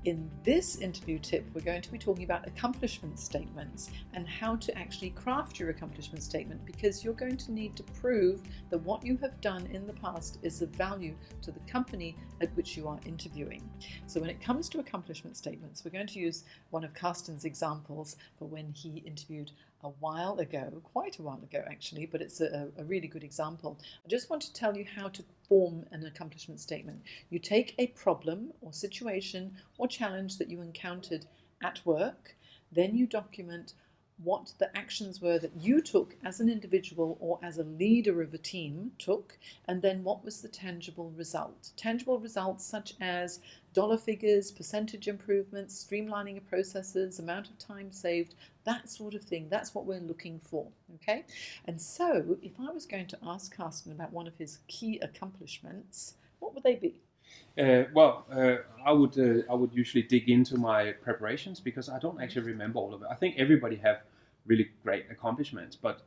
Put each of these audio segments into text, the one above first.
In this interview tip, we're going to be talking about accomplishment statements and how to actually craft your accomplishment statement, because you're going to need to prove that what you have done in the past is of value to the company at which you are interviewing. So when it comes to accomplishment statements, we're going to use one of Carsten's examples for when he interviewed a while ago, quite a while ago actually, but it's a really good example. I just want to tell you how to form an accomplishment statement. You take a problem or situation or challenge that you encountered at work, then you document what the actions were that you took as an individual or as a leader of a team took, and then what was the tangible result. Tangible results such as dollar figures, percentage improvements, streamlining of processes, amount of time saved, that sort of thing. That's what we're looking for, okay? And so if I was going to ask Carsten about one of his key accomplishments, what would they be? I would usually dig into my preparations because I don't actually remember all of it. I think everybody have really great accomplishments, but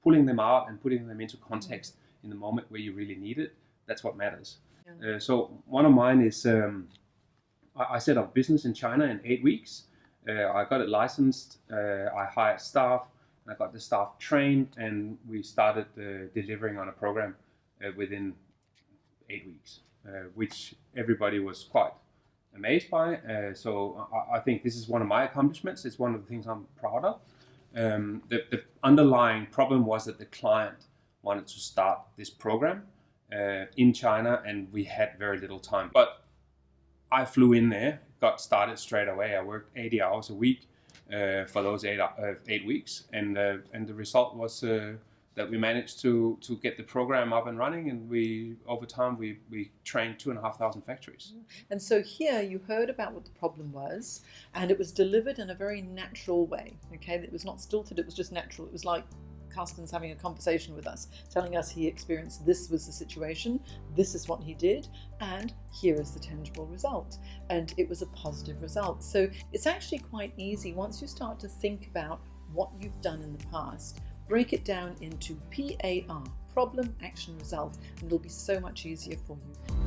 pulling them out and putting them into context in the moment where you really need it, that's what matters. Yeah. So one of mine is I set up business in China in 8 weeks. I got it licensed, I hired staff, I got the staff trained, and we started delivering on a program within 8 weeks. Which everybody was quite amazed by. So I think this is one of my accomplishments. It's one of the things I'm proud of. The underlying problem was that the client wanted to start this program in China, and we had very little time. But I flew in there, got started straight away. I worked 80 hours a week for those 8 weeks, and the result was that we managed to get the program up and running, and over time we trained 2,500 factories. And so here you heard about what the problem was, and it was delivered in a very natural way. Okay, it was not stilted, it was just natural. It was like Carsten's having a conversation with us, telling us he experienced this was the situation, this is what he did, and here is the tangible result. And it was a positive result. So it's actually quite easy once you start to think about what you've done in the past. Break it down into PAR, problem, action, result, and it'll be so much easier for you.